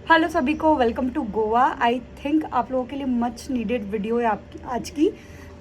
Hello सभी को, welcome to Goa. I think आप लोगों के लिए मच नीडेड वीडियो है आपकी आज की।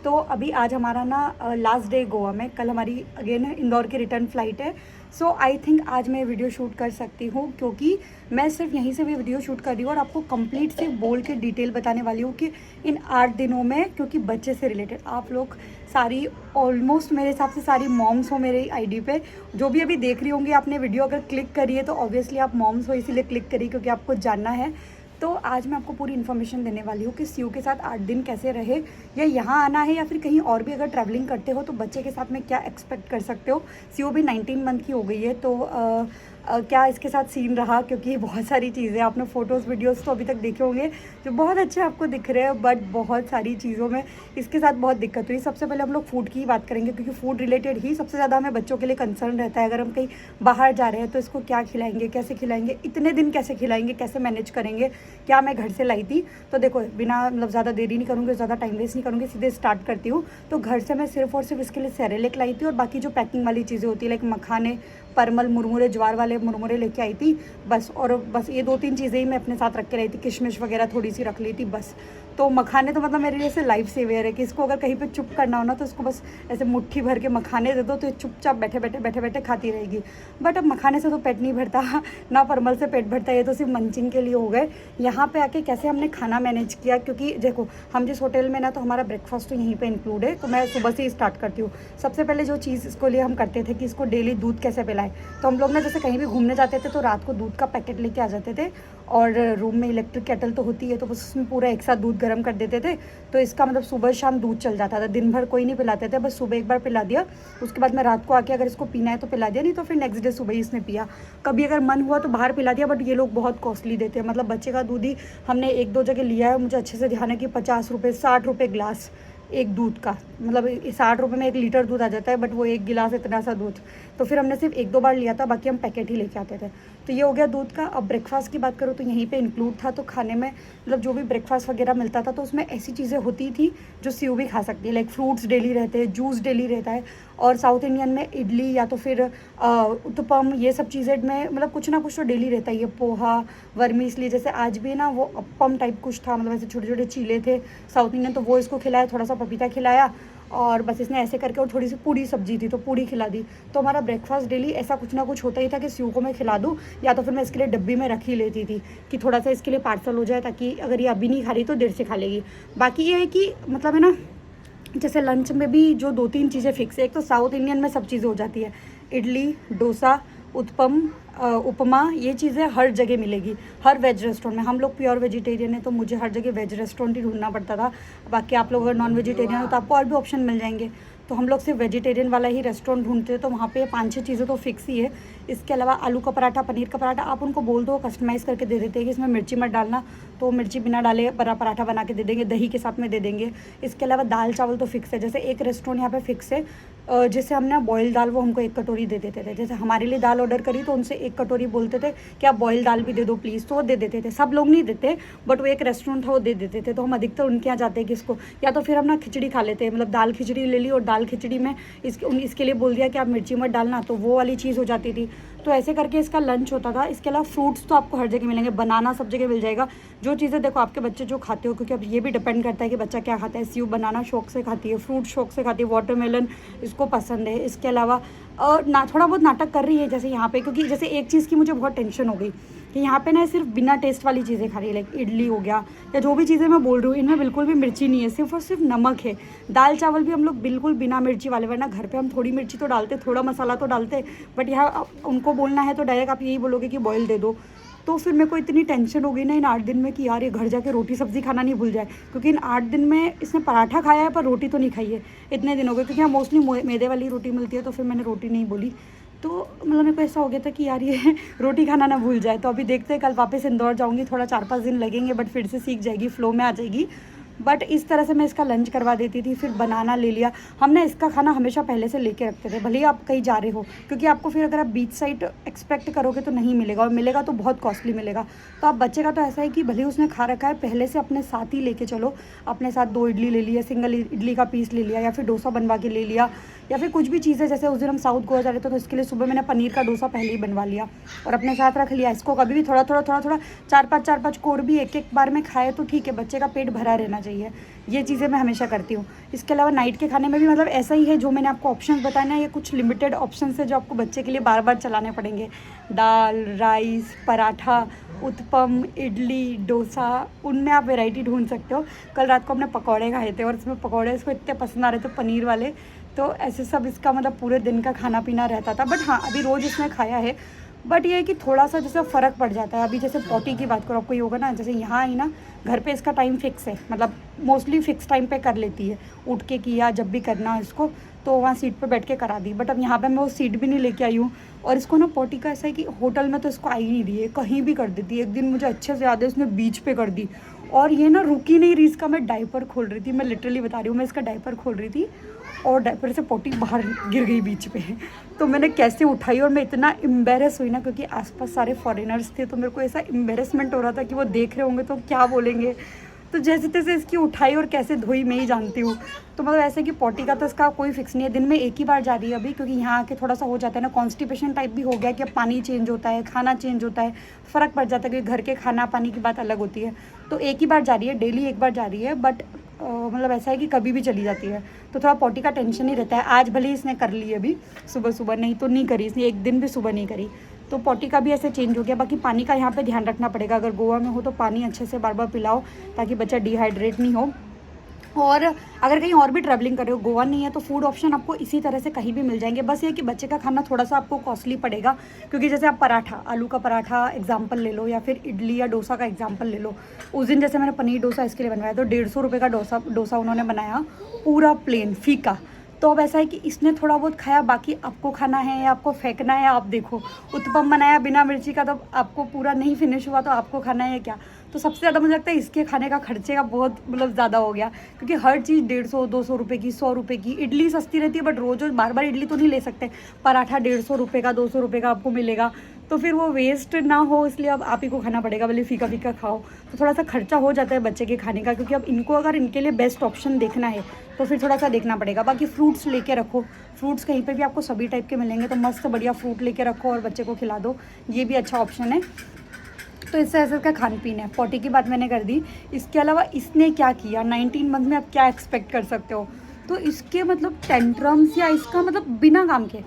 तो अभी आज हमारा ना लास्ट डे गोवा में, कल हमारी अगेन इंदौर की रिटर्न फ्लाइट है। सो आई थिंक आज मैं वीडियो शूट कर सकती हूँ क्योंकि मैं सिर्फ यहीं से भी वीडियो शूट कर रही हूँ और आपको कंप्लीट से बोल के डिटेल बताने वाली हूँ कि इन 8 दिनों में, क्योंकि बच्चे से रिलेटेड आप लोग सारी ऑलमोस्ट मेरे हिसाब से सारी मॉम्स हो मेरे आईडी पे, जो भी अभी देख रही होंगी। आपने वीडियो अगर क्लिक करी है तो ऑब्वियसली आप मॉम्स हो, इसीलिए क्लिक करी क्योंकि आपको जानना है। तो आज मैं आपको पूरी इन्फॉर्मेशन देने वाली हूँ कि सीयू के साथ 8 दिन कैसे रहे, या यहाँ आना है या फिर कहीं और भी अगर ट्रैवलिंग करते हो तो बच्चे के साथ में क्या एक्सपेक्ट कर सकते हो। सीयू भी 19 मंथ की हो गई है, तो क्या इसके साथ सीन रहा, क्योंकि बहुत सारी चीज़ें आपने फ़ोटोज़ वीडियोस तो अभी तक देखे होंगे जो बहुत अच्छे आपको दिख रहे हैं, बट बहुत सारी चीज़ों में इसके साथ बहुत दिक्कत हुई। सबसे पहले हम लोग फूड की बात करेंगे क्योंकि फूड रिलेटेड ही सबसे ज़्यादा हमें बच्चों के लिए कंसर्न रहता है। अगर हम कहीं बाहर जा रहे हैं तो इसको क्या खिलाएंगे, कैसे खिलाएंगे, इतने दिन कैसे खिलाएंगे, कैसे मैनेज करेंगे। क्या मैं घर से लाई थी, तो देखो बिना मतलब ज़्यादा देरी नहीं करूँगी, ज़्यादा टाइम वेस्ट नहीं करूँगी, सीधे स्टार्ट करती हूँ। तो घर से मैं सिर्फ और सिर्फ इसके लिए सेरेलेक लाई थी और बाकी जो पैकिंग वाली चीज़ें होती है लाइक मखाने, परमल, मुरमुरे, ज्वार वाले मुरमुरे लेके आई थी बस। और बस ये 2-3 चीज़ें ही मैं अपने साथ रख के लाई थी, किशमिश वगैरह थोड़ी सी रख ली थी बस। तो मखाने तो मतलब मेरे लिए से लाइफ सेवियर है कि इसको अगर कहीं पे चुप करना हो ना तो इसको बस ऐसे मुट्ठी भर के मखाने दे दो तो ये चुपचाप बैठे बैठे खाती रहेगी। बट अब मखाने से तो पेट नहीं भरता ना परमल से पेट भरता, ये तो सिर्फ मंचिंग के लिए हो गए। यहाँ पे आके कैसे हमने खाना मैनेज किया, क्योंकि देखो हम जिस होटल में ना, तो हमारा ब्रेकफास्ट तो यहीं पे इंक्लूड है। तो मैं सुबह से ही स्टार्ट करती हूँ। सबसे पहले जो चीज़ इसको लिए हम करते थे कि इसको डेली दूध कैसे पिलाएं। तो हम लोग ना जैसे कहीं भी घूमने जाते थे तो रात को दूध का पैकेट लेके आ जाते थे और रूम में इलेक्ट्रिक केटल तो होती है, तो बस उसमें पूरा एक साथ दूध गर्म कर देते थे। तो इसका मतलब सुबह शाम दूध चल जाता था, दिन भर कोई नहीं पिलाते थे, बस सुबह एक बार पिला दिया। उसके बाद मैं रात को आके अगर इसको पीना है तो पिला दिया, नहीं तो फिर नेक्स्ट डे सुबह ही इसने पिया। कभी अगर मन हुआ तो बाहर पिला दिया, बट ये लोग बहुत कॉस्टली देते हैं। मतलब बच्चे का दूध ही हमने 1-2 जगह लिया है, मुझे अच्छे से ध्यान है कि 50 रुपये 60 रुपये ग्लास एक दूध का, मतलब 60 रुपये में 1 लीटर दूध आ जाता है, बट वो एक गिलास इतना सा दूध। तो फिर हमने सिर्फ 1-2 बार लिया था, बाकी हम पैकेट ही लेके आते थे। तो ये हो गया दूध का। अब ब्रेकफास्ट की बात करूँ तो यहीं पे इंक्लूड था। तो खाने में मतलब जो भी ब्रेकफास्ट वगैरह मिलता था तो उसमें ऐसी चीज़ें होती थी जो सीयू भी खा सकती है, लाइक फ्रूट्स डेली रहते हैं, जूस डेली रहता है। और साउथ इंडियन में इडली या तो फिर उत्तपम, ये सब चीज़ें में मतलब कुछ ना कुछ तो डेली रहता है। ये पोहा, वर्मी, इसलिए जैसे आज भी ना वो अप्पम टाइप कुछ था, मतलब ऐसे छोटे छोटे चीले थे साउथ इंडियन, तो वो इसको खिलाया, थोड़ा सा पपीता खिलाया और बस इसने ऐसे करके, और थोड़ी सी पूड़ी सब्जी थी तो पूड़ी खिला दी। तो हमारा ब्रेकफास्ट डेली ऐसा कुछ ना कुछ होता ही था कि सीयू को मैं खिला दूँ, या तो फिर मैं इसके लिए डब्बी में रख ही लेती थी कि थोड़ा सा इसके लिए पार्सल हो जाए, ताकि अगर ये अभी नहीं खा रही तो देर से खा लेगी। बाकी ये है कि मतलब है ना, जैसे लंच में भी जो 2-3 चीज़ें फिक्स है। एक तो साउथ इंडियन में सब चीज़ें हो जाती है, इडली, डोसा, उत्पम, उपमा, ये चीज़ें हर जगह मिलेगी, हर वेज रेस्टोरेंट में। हम लोग प्योर वेजिटेरियन है तो मुझे हर जगह वेज रेस्टोरेंट ही ढूंढना पड़ता था। बाकी आप लोग अगर नॉन वेजिटेरियन हो तो आपको और भी ऑप्शन मिल जाएंगे। तो हम लोग सिर्फ वेजिटेरियन वाला ही रेस्टोरेंट ढूंढते हैं, तो वहाँ पे 5-6 चीज़ें तो फिक्स ही है। इसके अलावा आलू का पराठा, पनीर का पराठा आप उनको बोल दो, कस्टमाइज़ करके दे देते हैं कि इसमें मिर्ची मत डालना, तो मिर्ची बिना डाले पराठा बना के दे देंगे, दही के साथ में दे देंगे। इसके अलावा दाल चावल तो फिक्स है। जैसे एक रेस्टोरेंट यहाँ पे फिक्स है, जैसे हमने बॉयल दाल वो हमको 1 कटोरी दे देते थे। जैसे हमारे लिए दाल ऑर्डर करी तो उनसे 1 कटोरी बोलते थे कि आप बॉयल दाल भी दे दो प्लीज़, तो वो दे देते थे। सब लोग नहीं देते, बट वो एक रेस्टोरेंट था वो दे देते थे। तो हम अधिकतर उनके यहाँ जाते हैं कि इसको, या तो फिर हम ना खिचड़ी खा लेते हैं, मतलब दाल खिचड़ी ले ली और दाल खिचड़ी में इसके लिए बोल दिया कि आप मिर्ची मत डालना, तो वो वाली चीज़ हो जाती थी। तो ऐसे करके इसका लंच होता था। इसके अलावा फ्रूट्स तो आपको हर जगह मिलेंगे, बनाना सब जगह मिल जाएगा। जो चीज़ें देखो आपके बच्चे जो खाते हो, क्योंकि अब ये भी डिपेंड करता है कि बच्चा क्या खाता है। सीयू बनाना शौक से खाती है, फ्रूट शौक से खाती है, वाटरमेलन इसको पसंद है। इसके अलावा ना थोड़ा बहुत नाटक कर रही है जैसे यहाँ पे, क्योंकि जैसे एक चीज़ की मुझे बहुत टेंशन हो गई कि यहाँ पे ना सिर्फ बिना टेस्ट वाली चीज़ें खा रही है, लाइक इडली हो गया या जो भी चीज़ें मैं बोल रही हूँ, इनमें बिल्कुल भी मिर्ची नहीं है, सिर्फ और सिर्फ नमक है। दाल चावल भी हम लोग बिल्कुल बिना मिर्ची वाले, वरना घर पे हम थोड़ी मिर्ची तो डालते, थोड़ा मसाला तो डालते, बट यहाँ उनको बोलना है तो डायरेक्ट आप यही बोलोगे कि बॉयल दे दो। तो फिर मेरे को इतनी टेंशन हो गई ना इन 8 दिन में कि यार ये घर जाके रोटी सब्ज़ी खाना नहीं भूल जाए, क्योंकि इन 8 दिन में इसने पराठा खाया है पर रोटी तो नहीं खाई है इतने दिन हो गए, क्योंकि यहाँ मोस्टली मैदे वाली रोटी मिलती है। तो फिर मैंने रोटी नहीं बोली, तो मतलब मेरे को ऐसा हो गया था कि यार ये रोटी खाना ना भूल जाए। तो अभी देखते हैं, कल वापस इंदौर जाऊँगी, थोड़ा 4-5 दिन लगेंगे, बट फिर से सीख जाएगी, फ़्लो में आ जाएगी। बट इस तरह से मैं इसका लंच करवा देती थी। फिर बनाना ले लिया हमने, इसका खाना हमेशा पहले से लेके रखते थे, भले ही आप कहीं जा रहे हो, क्योंकि आपको फिर अगर आप बीच साइड एक्सपेक्ट करोगे तो नहीं मिलेगा, और मिलेगा तो बहुत कॉस्टली मिलेगा। तो आप बच्चे का तो ऐसा है कि भले ही उसने खा रखा है, पहले से अपने साथ ही लेके चलो। अपने साथ 2 इडली ले लिया, सिंगल इडली का पीस ले लिया, या फिर डोसा बनवा के ले लिया, या फिर कुछ भी चीज़ है। जैसे उस दिन हम साउथ गोवा जा रहे थे तो इसके लिए सुबह मैंने पनीर का डोसा पहले ही बनवा लिया और अपने साथ रख लिया। इसको कभी भी थोड़ा थोड़ा 4-5 कोर भी एक बार में खाए तो ठीक है, बच्चे का पेट भरा रहना चाहिए। ये चीज़ें मैं हमेशा करती हूँ। इसके अलावा नाइट के खाने में भी मतलब ऐसा ही है, जो मैंने आपको ऑप्शंस बताए ना, ये कुछ लिमिटेड ऑप्शंस है जो आपको बच्चे के लिए बार बार चलाने पड़ेंगे। दाल, राइस, पराठा, उत्पम, इडली, डोसा, उनमें आप वैरायटी ढूंढ सकते हो। कल रात को हमने पकौड़े खाए थे और इसमें पकौड़े इसको इतने पसंद आ रहे थे, पनीर वाले। तो ऐसे सब इसका मतलब पूरे दिन का खाना पीना रहता था। बट हाँ, अभी रोज़ इसने खाया है, बट ये है कि थोड़ा सा जैसे फ़र्क पड़ जाता है। अभी जैसे पॉटी की बात करो, आपको ये होगा ना, जैसे यहाँ आई ना, घर पे इसका टाइम फिक्स है, मतलब मोस्टली फिक्स टाइम पे कर लेती है, उठ के किया जब भी करना इसको, तो वहाँ सीट पे बैठ के करा दी। बट अब यहाँ पे मैं वो सीट भी नहीं लेके आई हूँ। और इसको ना पॉटी का ऐसा है कि होटल में तो इसको आई नहीं दी है, कहीं भी कर देती है। एक दिन मुझे अच्छे से याद है, उसने बीच पे कर दी, और ये ना रुकी नहीं रही। इसका मैं डायपर खोल रही थी, मैं लिटरली बता रही हूँ, मैं इसका डायपर खोल रही थी और डायपर से पोटी बाहर गिर गई बीच पे। तो मैंने कैसे उठाई, और मैं इतना एम्बेरस हुई ना, क्योंकि आसपास सारे फॉरेनर्स थे, तो मेरे को ऐसा एम्बेरसमेंट हो रहा था कि वो देख रहे होंगे तो क्या बोलेंगे। तो जैसे तैसे इसकी उठाई और कैसे धोई मैं ही जानती हूँ। तो मतलब ऐसे कि पॉटी का तो इसका कोई फिक्स नहीं है, दिन में एक ही बार जा रही है अभी, क्योंकि यहाँ आके थोड़ा सा हो जाता है ना, कॉन्स्टिपेशन टाइप भी हो गया कि अब पानी चेंज होता है, खाना चेंज होता है, फ़र्क पड़ जाता है, क्योंकि घर के खाना पानी की बात अलग होती है। तो एक ही बार जा रही है, डेली एक बार जा रही है, बट मतलब ऐसा है कि कभी भी चली जाती है। तो थोड़ा पॉटी का टेंशन ही रहता है। आज भले ही इसने कर ली अभी सुबह सुबह, नहीं तो नहीं करी इसने, एक दिन भी सुबह नहीं करी। तो पॉटी का भी ऐसे चेंज हो गया। बाकी पानी का यहाँ पे ध्यान रखना पड़ेगा, अगर गोवा में हो तो पानी अच्छे से बार बार पिलाओ, ताकि बच्चा डिहाइड्रेट नहीं हो। और अगर कहीं और भी ट्रैवलिंग कर रहे हो, गोवा नहीं है, तो फूड ऑप्शन आपको इसी तरह से कहीं भी मिल जाएंगे। बस ये कि बच्चे का खाना थोड़ा सा आपको कॉस्टली पड़ेगा, क्योंकि जैसे आप पराठा, आलू का पराठा एग्जाम्पल ले लो, या फिर इडली या डोसा का एग्जाम्पल ले लो। उस दिन जैसे मैंने पनीर डोसा इसके लिए बनवाया, तो 150 रुपये का डोसा उन्होंने बनाया, पूरा प्लेन फीका। तो अब ऐसा है कि इसने थोड़ा बहुत खाया, बाकी आपको खाना है या आपको फेंकना है, आप देखो। उत्पम बनाया बिना मिर्ची का, तो आपको पूरा नहीं फिनिश हुआ तो आपको खाना है क्या। तो सबसे ज़्यादा मुझे लगता है इसके खाने का खर्चे का बहुत मतलब ज़्यादा हो गया, क्योंकि हर चीज़ 150-200 रुपये की, 100 रुपये की। इडली सस्ती रहती है, बट रोज़ बार बार इडली तो नहीं ले सकते। पराठा 150 रुपये का, 200 रुपये का आपको मिलेगा, तो फिर वो वेस्ट ना हो, इसलिए अब आप ही को खाना पड़ेगा, भले फीका फीका खाओ। तो थोड़ा सा खर्चा हो जाता है बच्चे के खाने का, क्योंकि अब इनको अगर इनके लिए बेस्ट ऑप्शन देखना है तो फिर थोड़ा सा देखना पड़ेगा। बाकी फ्रूट्स लेके रखो, फ्रूट्स कहीं पे भी आपको सभी टाइप के मिलेंगे, तो मस्त बढ़िया फ्रूट लेके रखो और बच्चे को खिला दो, ये भी अच्छा ऑप्शन है। तो इससे ऐसे का खान पीन है। पॉटी की बात मैंने कर दी। इसके अलावा इसने क्या किया 19 मंथ में, आप क्या एक्सपेक्ट कर सकते हो। तो इसके मतलब टेंट्रम्स, या इसका मतलब बिना काम के,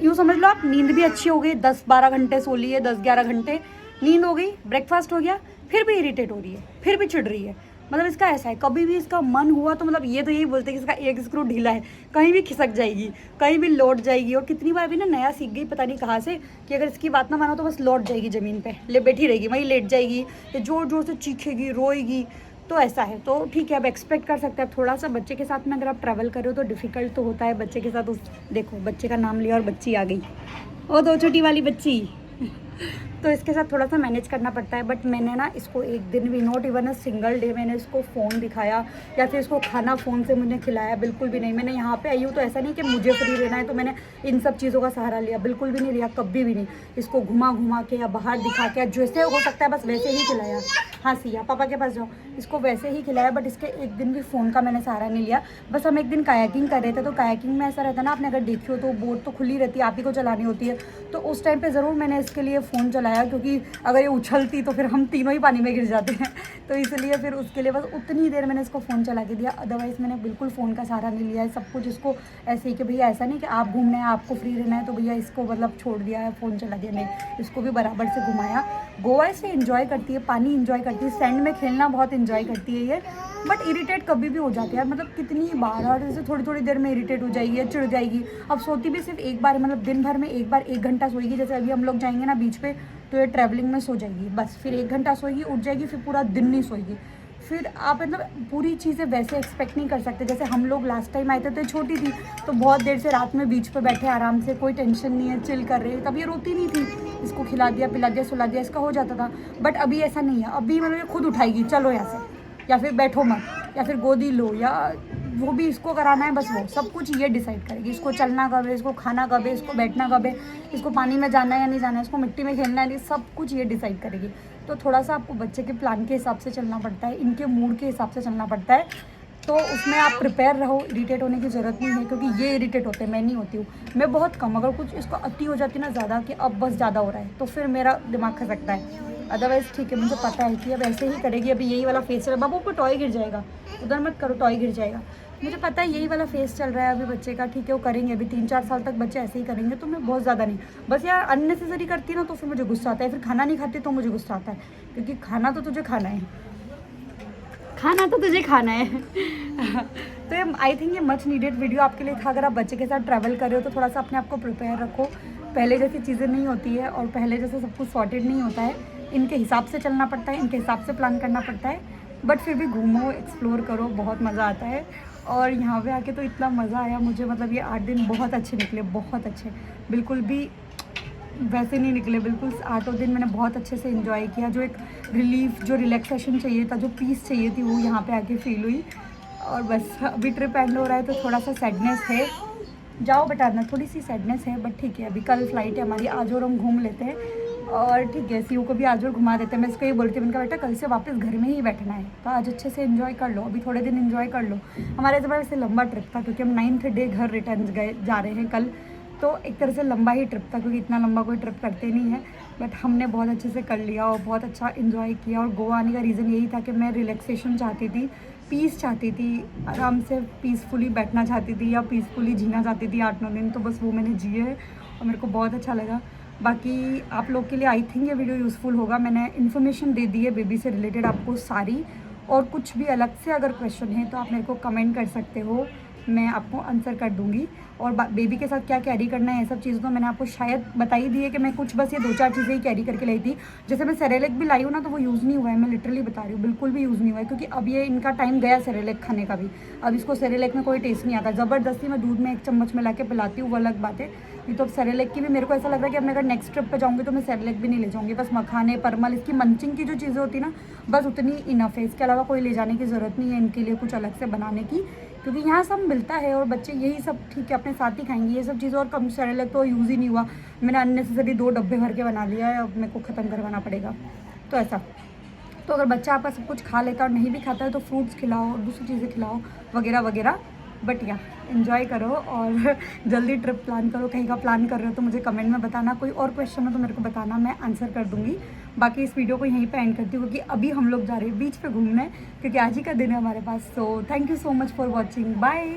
यूँ समझ लो आप, नींद भी अच्छी हो गई, 10-12 घंटे सो लिए, 10-11 घंटे नींद हो गई, ब्रेकफास्ट हो गया, फिर भी इरिटेट हो रही है, फिर भी चिढ़ रही है। मतलब इसका ऐसा है, कभी भी इसका मन हुआ तो मतलब ये तो यही बोलते हैं कि इसका एक स्क्रू ढीला है, कहीं भी खिसक जाएगी, कहीं भी लौट जाएगी। और कितनी बार भी ना नया सीख गई पता नहीं कहाँ से, कि अगर इसकी बात ना मानो तो बस लौट जाएगी ज़मीन पे, ले बैठी रहेगी, वहीं लेट जाएगी, या जोर जोर से चीखेगी, रोएगी। तो ऐसा है, तो ठीक है, अब एक्सपेक्ट कर सकते हैं। अब थोड़ा सा बच्चे के साथ में अगर आप ट्रैवल कर रहे हो तो डिफ़िकल्ट तो होता है बच्चे के साथ। उस देखो बच्चे का नाम लिया और बच्ची आ गई, वो 2 छोटी वाली बच्ची। तो इसके साथ थोड़ा सा मैनेज करना पड़ता है। बट मैंने ना इसको एक दिन भी, not even a single day, मैंने इसको फ़ोन दिखाया या फिर इसको खाना फ़ोन से मुझे खिलाया, बिल्कुल भी नहीं। मैंने यहाँ पे आई हूँ तो ऐसा नहीं कि मुझे फ्री रहना है तो मैंने इन सब चीज़ों का सहारा लिया, बिल्कुल भी नहीं लिया, कभी भी नहीं। इसको घुमा के या बाहर दिखा के, जैसे हो सकता है बस वैसे ही खिलाया। हाँ सिया, पापा के पास जाओ, इसको वैसे ही खिलाया। बट इसके एक दिन भी फ़ोन का मैंने सहारा नहीं लिया। बस हम एक दिन कायाकिंग कर रहे थे, तो कायाकिंग में ऐसा रहता है ना, आपने अगर देखी हो तो बोट तो खुली रहती है, आप ही को चलानी होती है। तो उस टाइम पे ज़रूर मैंने इसके लिए फ़ोन चलाया, क्योंकि अगर ये उछलती तो फिर हम तीनों ही पानी में गिर जाते हैं। तो इसलिए फिर उसके लिए बस उतनी देर मैंने इसको फ़ोन चला के दिया, अदरवाइज़ मैंने बिल्कुल फ़ोन का सहारा नहीं लिया है। सब कुछ इसको ऐसे ही कि भैया ऐसा नहीं कि आप घूमना है, आपको फ्री रहना है तो भैया इसको मतलब छोड़ दिया है, फ़ोन चला दिया, नहीं, इसको भी बराबर से घुमाया। गोवा इसे इन्जॉय करती है, पानी इन्जॉय करती है, सैंड में खेलना बहुत इन्जॉय करती है ये। बट इरिटेट कभी भी हो जाती है, मतलब कितनी बार, और जैसे थोड़ी थोड़ी देर में इरिटेट हो जाएगी, चिढ़ जाएगी। अब सोती भी सिर्फ एक बार, मतलब दिन भर में एक बार 1 घंटा सोएगी। जैसे अभी हम लोग जाएंगे ना बीच पे, तो ये ट्रैवलिंग में सो जाएगी, बस फिर 1 घंटा सोएगी, उठ जाएगी, फिर पूरा दिन नहीं सोएगी। फिर आप मतलब पूरी चीज़ें वैसे एक्सपेक्ट नहीं कर सकते। जैसे हम लोग लास्ट टाइम आए थे तो छोटी थी, तो बहुत देर से रात में बीच पे बैठे आराम से, कोई टेंशन नहीं है, चिल कर रहे हैं, तब ये रोती नहीं थी, इसको खिला दिया, पिला दिया, सुला दिया, इसका हो जाता था। बट अभी ऐसा नहीं है, अभी मतलब ये खुद उठाएगी, चलो यहाँ से, या फिर बैठो मत, या फिर गोदी लो, या वो भी इसको कराना है, बस वो सब कुछ ये डिसाइड करेगी। इसको चलना कब है, इसको खाना कब है, इसको बैठना कब है, इसको पानी में जाना है या नहीं जाना है, इसको मिट्टी में खेलना है नहीं, सब कुछ ये डिसाइड करेगी। तो थोड़ा सा आपको बच्चे के प्लान के हिसाब से चलना पड़ता है, इनके मूड के हिसाब से चलना पड़ता है। तो उसमें आप प्रिपेयर रहो, इरिटेट होने की ज़रूरत नहीं है, क्योंकि ये इरिटेट होते हैं, मैं नहीं होती हूँ। मैं बहुत कम, अगर कुछ इसको अति हो जाती है ना ज़्यादा कि अब बस ज़्यादा हो रहा है, तो फिर मेरा दिमाग खसकता है। अदरवाइज़ ठीक है, मुझे पता है कि अब ऐसे ही करेगी, अभी यही वाला फेस चल रहा है, बाबू को टॉय गिर जाएगा, उधर मत करो, टॉय गिर जाएगा। मुझे पता है यही वाला फेस चल रहा है अभी बच्चे का, ठीक है, वो करेंगे अभी 3-4 साल तक बच्चे ऐसे ही करेंगे। तो मैं बहुत ज़्यादा नहीं, बस यार अननेसेसरी करती ना तो फिर मुझे गुस्सा आता है, फिर खाना नहीं खाती तो मुझे गुस्सा आता है, क्योंकि खाना तो तुझे खाना है, खाना तो तुझे खाना है। तो ये आई थिंक ये मच नीडेड वीडियो आपके लिए था। अगर आप बच्चे के साथ ट्रैवल कर रहे हो तो थोड़ा सा अपने आप को प्रिपेयर रखो, पहले जैसी चीज़ें नहीं होती है और पहले जैसे सब कुछ सॉर्टेड नहीं होता है, इनके हिसाब से चलना पड़ता है, इनके हिसाब से प्लान करना पड़ता है। बट फिर भी घूमो, एक्सप्लोर करो, बहुत मज़ा आता है। और यहाँ पे आके तो इतना मज़ा आया मुझे, मतलब ये 8 दिन बहुत अच्छे निकले, बहुत अच्छे, बिल्कुल भी वैसे नहीं निकले, बिल्कुल 8 दिन मैंने बहुत अच्छे से एंजॉय किया। जो एक रिलीफ, जो रिलैक्सेशन चाहिए था, जो पीस चाहिए थी, वो यहाँ पे आके फील हुई। और बस अभी ट्रिप एंड हो रहा है तो थोड़ा सा सैडनेस है, जाओ बेटा ना, थोड़ी सी सैडनेस है, बट ठीक है, अभी कल फ्लाइट है हमारी, आज और हम घूम लेते हैं। और ठीक है, सीयू को भी आज और घुमा देते हैं। मैं इसको ये बोलती हूँ, मैंने कहा बेटा कल से वापस घर में ही बैठना है, तो आज अच्छे से एंजॉय कर लो, अभी थोड़े दिन एंजॉय कर लो। हमारे ज़बरदस्त से लंबा ट्रिप था, क्योंकि हम 9th डे घर रिटर्न जा रहे हैं कल, तो एक तरह से लंबा ही ट्रिप था, क्योंकि इतना लंबा कोई ट्रिप करते नहीं है। बट हमने बहुत अच्छे से कर लिया और बहुत अच्छा इन्जॉय किया। और गोवा आने का रीज़न यही था कि मैं रिलैक्सेशन चाहती थी, पीस चाहती थी, आराम से पीसफुली बैठना चाहती थी या पीसफुली जीना चाहती थी 8-9 दिन। तो बस वो मैंने जिए है और मेरे को बहुत अच्छा लगा। बाकी आप लोग के लिए आई थिंक ये वीडियो यूज़फुल होगा। मैंने इन्फॉर्मेशन दे दी है बेबी से रिलेटेड आपको सारी, और कुछ भी अलग से अगर क्वेश्चन है तो आप मेरे को कमेंट कर सकते हो, मैं आपको आंसर कर दूंगी। और बेबी के साथ क्या कैरी करना है, ये सब चीज़ें तो मैंने आपको शायद बताई दी है कि मैं कुछ बस ये 2-4 चीज़ें ही कैरी करके लाई थी। जैसे मैं सेरेलेक भी लाई हूँ ना, तो वो यूज़ नहीं हुआ है, मैं लिटरली बता रही हूँ, बिल्कुल भी यूज़ नहीं हुआ है, क्योंकि अब ये इनका टाइम गया सेरेलेक खाने का भी। अब इसको सेरेलेक में कोई टेस्ट नहीं आता, ज़बरदस्ती मैं दूध में 1 चम्मच मिला के पिलाती हूँ, वो अलग बात है। नहीं तो अब सेरेलेक की भी मेरे को ऐसा लग रहा है कि अब मैं अगर नेक्स्ट ट्रिप पे जाऊँगी तो मैं सेरेलेक भी नहीं ले जाऊँगी, बस मखाने, परमल, इसकी मंचिंग की जो चीज़ें होती है ना, बस उतनी इनफ है, इसके अलावा कोई ले जाने की ज़रूरत नहीं है इनके लिए कुछ अलग से बनाने की, क्योंकि यहाँ सब मिलता है और बच्चे यही सब ठीक है अपने साथ ही खाएंगे ये सब चीज़ें। और कम सेरेलेक तो यूज़ ही नहीं हुआ, मैंने अननेसेसरी 2 डब्बे भर के बना लिया है, अब मेरे को ख़त्म करवाना पड़ेगा। तो ऐसा, तो अगर बच्चा आपका सब कुछ खा लेता और नहीं भी खाता है तो फ्रूट्स खिलाओ, दूसरी चीज़ें खिलाओ, वगैरह वगैरह। बट या एंजॉय करो और जल्दी ट्रिप प्लान करो। कहीं का प्लान कर रहे हो तो मुझे कमेंट में बताना, कोई और क्वेश्चन हो तो मेरे को बताना, मैं आंसर कर दूँगी। बाकी इस वीडियो को यहीं पे एंड करती हूँ, क्योंकि अभी हम लोग जा रहे हैं बीच पे घूमने, क्योंकि आज ही का दिन है हमारे पास। So thank you so much for watching, bye.